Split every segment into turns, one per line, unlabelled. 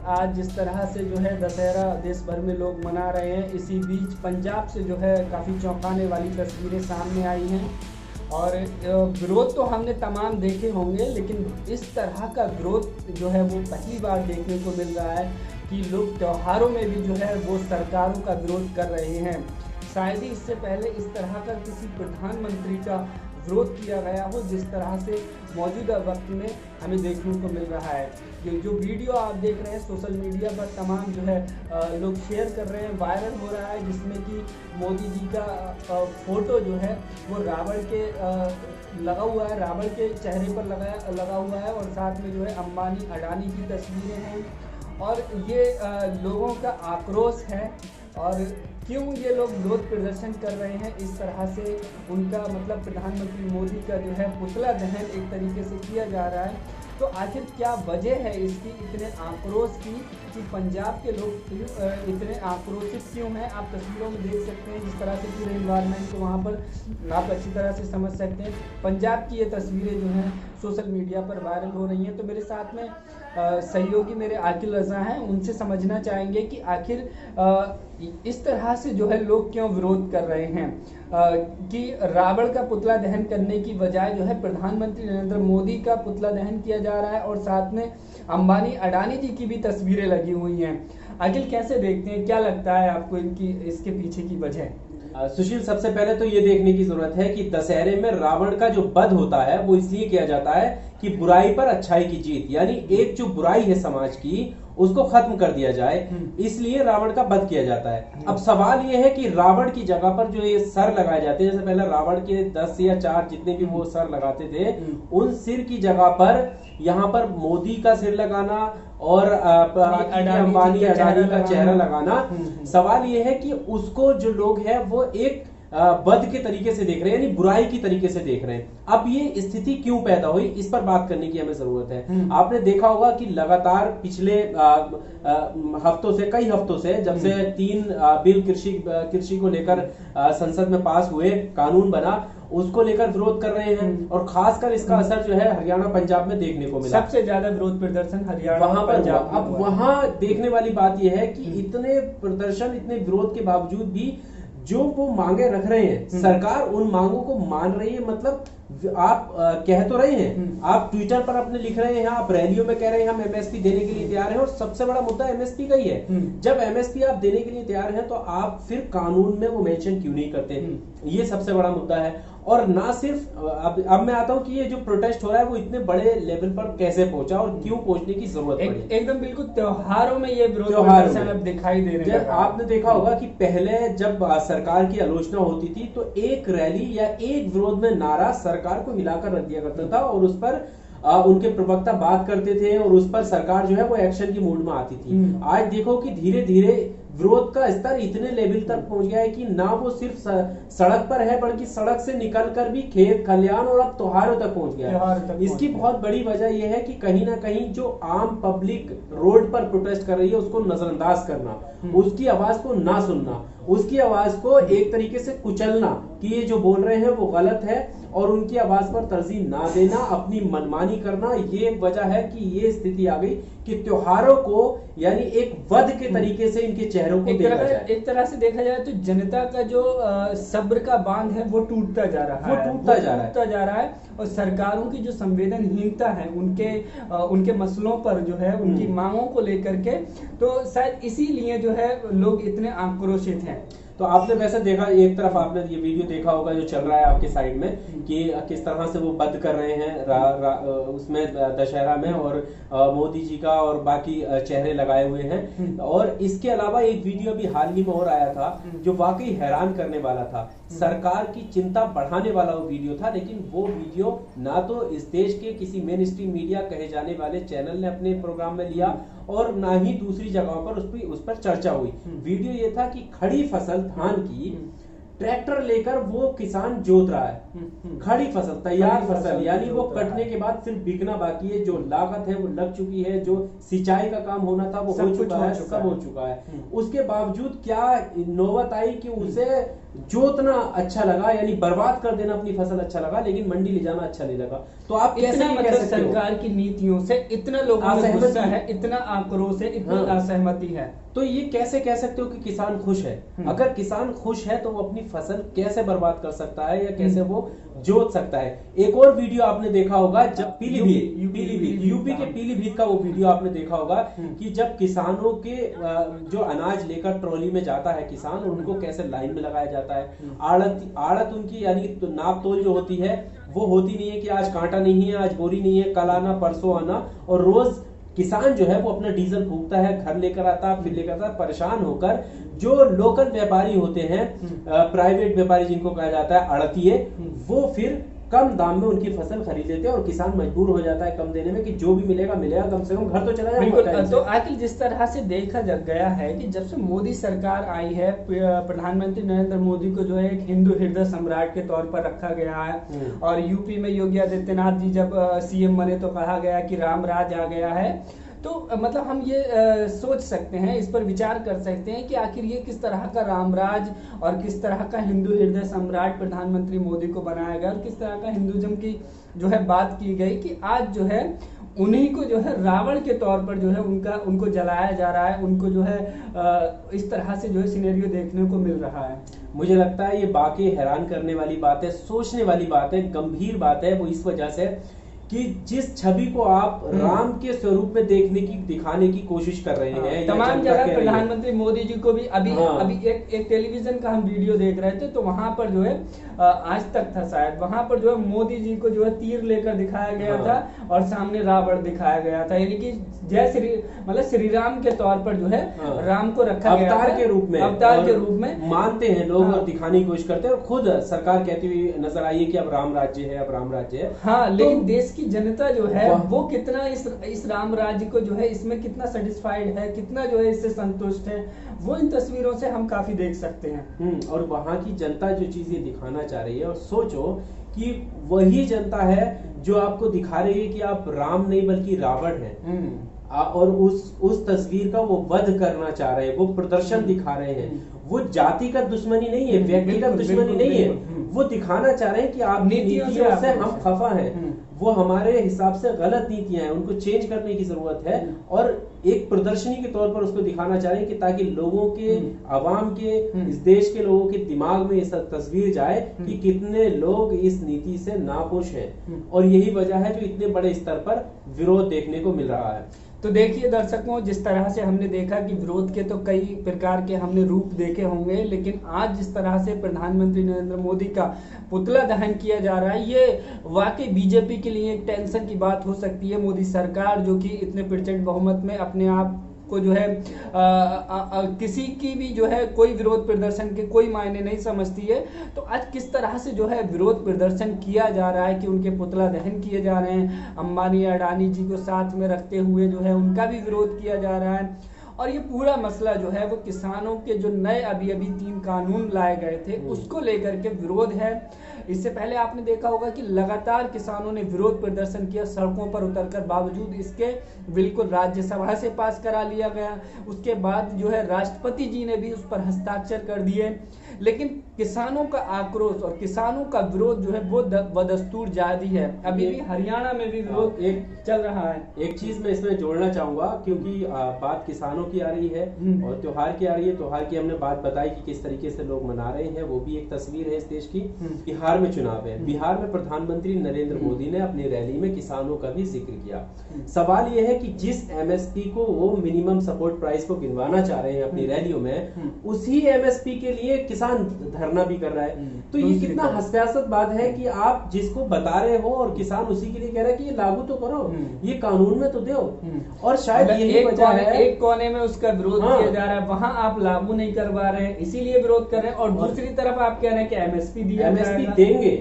आज जिस तरह से जो है दशहरा देश भर में लोग मना रहे हैं, इसी बीच पंजाब से जो है काफ़ी चौंकाने वाली तस्वीरें सामने आई हैं। और विरोध तो हमने तमाम देखे होंगे, लेकिन इस तरह का विरोध जो है वो पहली बार देखने को मिल रहा है कि लोग त्योहारों में भी जो है वो सरकारों का विरोध कर रहे हैं। शायद ही इससे पहले इस तरह का किसी प्रधानमंत्री का विरोध किया गया हो जिस तरह से मौजूदा वक्त में हमें देखने को मिल रहा है। ये जो वीडियो आप देख रहे हैं सोशल मीडिया पर तमाम जो है लोग शेयर कर रहे हैं, वायरल हो रहा है, जिसमें कि मोदी जी का फोटो जो है वो रावण के लगा हुआ है, रावण के चेहरे पर लगा हुआ है, और साथ में जो है अंबानी अडानी की तस्वीरें हैं। और ये लोगों का आक्रोश है। और क्यों ये लोग विरोध प्रदर्शन कर रहे हैं इस तरह से, उनका मतलब प्रधानमंत्री मोदी का जो है पुतला दहन एक तरीके से किया जा रहा है, तो आखिर क्या वजह है इसकी इतने आक्रोश की, कि पंजाब के लोग इतने आक्रोशित क्यों हैं। आप तस्वीरों में देख सकते हैं जिस तरह से पूरे इन्वायरमेंट को वहाँ पर आप अच्छी तरह से समझ सकते हैं। पंजाब की ये तस्वीरें जो हैं सोशल मीडिया पर वायरल हो रही हैं। तो मेरे साथ में सहयोगी मेरे आकिल रज़ा हैं, उनसे समझना चाहेंगे कि आखिर इस तरह से जो है लोग क्यों विरोध कर रहे हैं, कि रावण का पुतला दहन करने की बजाय जो है प्रधानमंत्री नरेंद्र मोदी का पुतला दहन किया जा रहा है, और साथ में अंबानी अडानी जी की भी तस्वीरें लगी हुई हैं। आखिर कैसे देखते हैं, क्या लगता है आपको इसके पीछे की वजह?
सुशील, सबसे पहले तो ये देखने की जरूरत है कि दशहरे में रावण का जो वध होता है वो इसलिए किया जाता है कि बुराई पर अच्छाई की जीत, यानी एक जो बुराई है समाज की उसको खत्म कर दिया जाए, इसलिए रावण का वध किया जाता है। अब सवाल ये है कि रावण की जगह पर जो ये सर लगाए जाते हैं, जैसे पहले रावण के 10 या 4 जितने भी वो सर लगाते थे, उन सिर की जगह पर यहाँ पर मोदी का सिर लगाना और अंबानी अडानी का चेहरा लगाना, सवाल ये है कि उसको जो लोग हैं वो एक वध के तरीके से देख रहे हैं, यानी बुराई की तरीके से देख रहे हैं। अब ये स्थिति क्यों पैदा हुई, इस पर बात करने की हमें जरूरत है। आपने देखा होगा कि लगातार पिछले हफ्तों से, कई हफ्तों से, जब से 3 बिल कृषि को लेकर संसद में पास हुए, कानून बना, उसको लेकर विरोध कर रहे हैं। और खासकर इसका असर जो है हरियाणा पंजाब में देखने को मिला।
सबसे ज्यादा विरोध प्रदर्शन हरियाणा
वहां पर। अब वहां देखने वाली बात यह है कि इतने प्रदर्शन, इतने विरोध के बावजूद भी जो वो मांगे रख रहे हैं, सरकार उन मांगों को मान रही है। मतलब आप कह तो रहे हैं, आप ट्विटर पर अपने लिख रहे हैं, आप रैलियों में कह रहे हैं हम एमएसपी देने के लिए तैयार हैं, और सबसे बड़ा मुद्दा एमएसपी का ही है। जब एमएसपी आप देने के लिए तैयार हैं तो आप फिर कानून में वो मेंशन क्यों नहीं करते? ये सबसे बड़ा मुद्दा है। और ना सिर्फ अब मैं आता हूं कि ये जो प्रोटेस्ट हो रहा है वो इतने बड़े लेवल पर कैसे पहुंचा और क्यों पहुंचने की जरूरत पड़ी।
एकदम बिल्कुल त्योहारों में ये विरोध प्रदर्शन अब दिखाई दे रहे हैं।
आपने देखा होगा कि पहले जब सरकार की आलोचना होती थी तो एक रैली या एक विरोध में नारा सरकार को हिलाकर रख दिया करता था, और उस पर उनके प्रवक्ता बात करते थे, और उस पर सरकार जो है वो एक्शन की मूड में आती थी। आज देखो कि धीरे धीरे विरोध का स्तर इतने लेवल तक पहुंच गया है कि ना वो सिर्फ सड़क पर है, बल्कि सड़क से निकलकर भी खेत खलियान और अब त्योहारों तक पहुंच गया है। इसकी बहुत बड़ी वजह यह है कि कहीं ना कहीं जो आम पब्लिक रोड पर प्रोटेस्ट कर रही है उसको नजरअंदाज करना, उसकी आवाज को ना सुनना, उसकी आवाज को एक तरीके से कुचलना कि ये जो बोल रहे हैं वो गलत है, और उनकी आवाज पर तरजीह ना देना, अपनी मनमानी करना, ये एक वजह है कि ये स्थिति आ गई कि त्योहारों को यानी एक वध के तरीके से इनके चेहरों को देखा जाए।
एक तरह से देखा जाए तो जनता का जो सब्र का बांध है वो टूटता जा रहा है, और सरकारों की जो संवेदनहीनता है उनके मसलों पर जो है, उनकी मांगों को लेकर के, तो शायद इसीलिए जो है लोग इतने आक्रोशित हैं।
तो आपने वैसे देखा, एक तरफ आपने ये वीडियो देखा होगा जो चल रहा है आपके साइड में, कि किस तरह से वो वध कर रहे हैं उसमें दशहरा में, और मोदी जी का और बाकी चेहरे लगाए हुए हैं। और इसके अलावा एक वीडियो भी हाल ही में और आया था जो वाकई हैरान करने वाला था, सरकार की चिंता बढ़ाने वाला वो वीडियो था। लेकिन वो वीडियो ना तो इस देश के किसी मेन स्ट्रीम मीडिया कहे जाने वाले चैनल ने अपने प्रोग्राम में लिया, और ना ही दूसरी जगहों पर उस पर चर्चा हुई। वीडियो ये था कि खड़ी फसल धान की ट्रैक्टर लेकर वो किसान जोत रहा है, खड़ी फसल, तैयार फसल, यानी वो कटने के बाद सिर्फ बिकना बाकी है, जो लागत है वो लग चुकी है, जो सिंचाई का काम होना था वो हो चुका है, सब हो चुका है। उसके बावजूद क्या नौबत आई कि उसे जोतना अच्छा लगा, यानी बर्बाद कर देना अपनी फसल अच्छा लगा, लेकिन मंडी ले जाना अच्छा नहीं लगा। तो आप कैसे
इतना
ये कह
मतलब
सकते हो?
सरकार की नीतियों से इतना लोगों में
असहमति
गुस्सा है, इतना आक्रोश है, इतनी
हाँ।
असहमति है।
तो ये कैसे कह सकते हो कि किसान खुश है? अगर किसान खुश है तो वो अपनी फसल कैसे बर्बाद कर सकता है या कैसे वो जोत सकता है? एक और वीडियो आपने देखा होगा, जब पीलीभीत यूपी के पीलीभीत का वो वीडियो आपने देखा होगा कि जब किसानों के जो अनाज लेकर ट्रॉली में जाता है किसान, उनको कैसे लाइन में लगाया जाता है। आड़त उनकी यानी तो नाप तोल जो होती है वो होती नहीं है कि आज कांटा नहीं है, आज बोरी नहीं है, कल आना परसों आना। और रोज किसान जो है वो अपना डीजल फूकता है, घर लेकर आता, फिर लेकर आता, परेशान होकर जो लोकल व्यापारी होते हैं, प्राइवेट व्यापारी जिनको कहा जाता है आड़तिये, वो फिर कम दाम में उनकी फसल खरीद लेते हैं और किसान मजबूर हो जाता है कम देने में कि जो भी मिलेगा मिलेगा, कम से कम घर तो चला
बिल्कुल।
जाएगा।
तो आखिर जिस तरह से देखा गया है कि जब से मोदी सरकार आई है, प्रधानमंत्री नरेंद्र मोदी को जो है एक हिंदू हृदय सम्राट के तौर पर रखा गया है। और यूपी में योगी आदित्यनाथ जी जब सीएम बने तो कहा गया कि राम राज आ गया है। तो मतलब हम ये सोच सकते हैं, इस पर विचार कर सकते हैं कि आखिर ये किस तरह का रामराज और किस तरह का हिंदू हृदय सम्राट प्रधानमंत्री मोदी को बनाया गया, और किस तरह का हिंदुइज्म की जो है बात की गई कि आज जो है उन्हीं को जो है रावण के तौर पर जो है उनको जलाया जा रहा है, उनको जो है इस तरह से जो है सिनेरियो देखने को मिल रहा है।
मुझे लगता है ये वाकई हैरान करने वाली बात है, सोचने वाली बात है, गंभीर बात है। वो इस वजह से कि जिस छवि को आप राम के स्वरूप में दिखाने की कोशिश कर रहे हैं,
तमाम जगह प्रधानमंत्री मोदी जी को भी अभी एक टेलीविजन का हम वीडियो देख रहे थे, तो वहां पर जो है आज तक था शायद, वहां पर जो है मोदी जी को जो है तीर लेकर दिखाया गया था और सामने रावण दिखाया गया था, यानी कि जय मतलब श्री राम के तौर पर जो है राम को रखा गया
अवतार के रूप में मानते हैं लोग और दिखाने की कोशिश करते हैं, और खुद सरकार कहती हुई नजर आई है कि अब राम राज्य है, अब राम राज्य है।
हाँ, लेकिन देश की जनता जो है वो कितना इस राम राज्य को जो है इसमें कितना सेटिस्फाइड है, कितना जो है इससे संतुष्ट है, वो इन तस्वीरों से हम काफी देख सकते हैं।
और वहां की जनता जो चीजें दिखाना चाह रही है, और सोचो कि वही जनता है जो आपको दिखा रही है कि आप राम नहीं बल्कि रावण है, और उस तस्वीर का वो वध करना चाह रहे हैं, वो प्रदर्शन दिखा रहे हैं। वो जाति का दुश्मनी नहीं है, व्यक्तिगत दुश्मनी नहीं है, वो दिखाना चाह रहे हैं कि आप नीतियों से हम खफा हैं, वो हमारे हिसाब से गलत नीतियां हैं, उनको चेंज करने की जरूरत है। और एक प्रदर्शनी के तौर पर उसको दिखाना चाह रहे हैं कि ताकि लोगों के, आवाम के, इस देश के लोगों के दिमाग में इस तस्वीर जाए कि कितने लोग इस नीति से नाखुश हैं, और यही वजह है जो इतने बड़े स्तर पर विरोध देखने को मिल रहा है।
तो देखिए दर्शकों, जिस तरह से हमने देखा कि विरोध के तो कई प्रकार के हमने रूप देखे होंगे, लेकिन आज जिस तरह से प्रधानमंत्री नरेंद्र मोदी का पुतला दहन किया जा रहा है, ये वाकई बीजेपी के लिए एक टेंशन की बात हो सकती है। मोदी सरकार जो कि इतने प्रचंड बहुमत में अपने आप को जो है किसी की भी जो है कोई विरोध प्रदर्शन के कोई मायने नहीं समझती है, तो आज किस तरह से जो है विरोध प्रदर्शन किया जा रहा है कि उनके पुतला दहन किए जा रहे हैं, अंबानी अडानी जी को साथ में रखते हुए जो है उनका भी विरोध किया जा रहा है। और ये पूरा मसला जो है वो किसानों के जो नए अभी 3 कानून लाए गए थे उसको लेकर के विरोध है। इससे पहले आपने देखा होगा कि लगातार किसानों ने विरोध प्रदर्शन किया, सड़कों पर उतरकर, बावजूद इसके बिल को राज्यसभा से पास करा लिया गया। उसके बाद जो है राष्ट्रपति जी ने भी उस पर हस्ताक्षर कर दिए, लेकिन किसानों का आक्रोश और किसानों का विरोध जो है वो बदस्तूर जारी है। अभी भी हरियाणा में भी विरोध चल रहा है।
एक चीज मैं इसमें जोड़ना चाहूंगा, क्योंकि बात किसानों की आ रही है और त्योहार की आ रही है। त्योहार की हमने बात बताई कि किस तरीके से लोग मना रहे हैं, वो भी एक तस्वीर है इस देश की। बिहार में चुनाव है, बिहार में प्रधानमंत्री नरेंद्र मोदी ने अपनी रैली में किसानों का भी जिक्र किया। सवाल यह है कि जिस एमएसपी को वो मिनिमम सपोर्ट प्राइस को गिनवाना चाह रहे हैं अपनी रैलियों में, उसी एमएसपी के लिए किसान धरना भी कर रहा है। तो ये कितना हास्यास्पद बात है कि आप जिसको बता रहे हो और किसान उसी के लिए कह रहा है कि ये लागू तो करो, ये कानून में तो दो। और शायद यही वजह है,
एक कोने में उसका विरोध किया जा रहा है, वहां आप लागू नहीं करवा रहे हैं इसीलिए विरोध कर रहे हैं, और दूसरी तरफ आप कह रहे हैं कि एमएसपी
देंगे,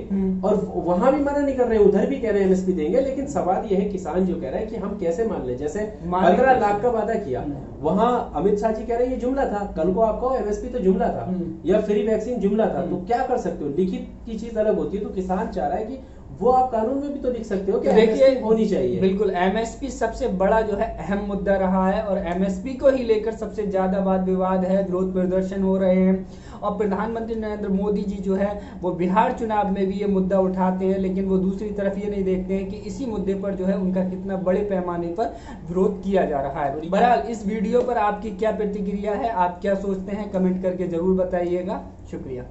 और वहां भी मना नहीं कर रहे हैं, उधर भी कह रहे हैं एमएसपी देंगे। लेकिन सवाल यह है किसान जो कह रहा है कि हम कैसे मान ले, जैसे 15 लाख का वादा किया, वहां अमित शाह जी कह रहे हैं ये जुमला था, कल को आपको एमएसपी तो जुमला था, या फ्री वैक्सीन जुमला था। तो क्या कर सकते हो, लिखित की चीज अलग होती है। तो किसान चाह रहा है कि वो आप कानून में भी तो लिख सकते हो कि
देखिए
MSP होनी चाहिए।
बिल्कुल एमएसपी सबसे बड़ा जो है अहम मुद्दा रहा है और एमएसपी को ही लेकर सबसे ज्यादा वाद विवाद है, विरोध प्रदर्शन हो रहे हैं। और प्रधानमंत्री नरेंद्र मोदी जी जो है वो बिहार चुनाव में भी ये मुद्दा उठाते हैं, लेकिन वो दूसरी तरफ ये नहीं देखते हैं कि इसी मुद्दे पर जो है उनका कितना बड़े पैमाने पर विरोध किया जा रहा है। बहरहाल इस वीडियो पर आपकी क्या प्रतिक्रिया है, आप क्या सोचते हैं, कमेंट करके जरूर बताइएगा। शुक्रिया।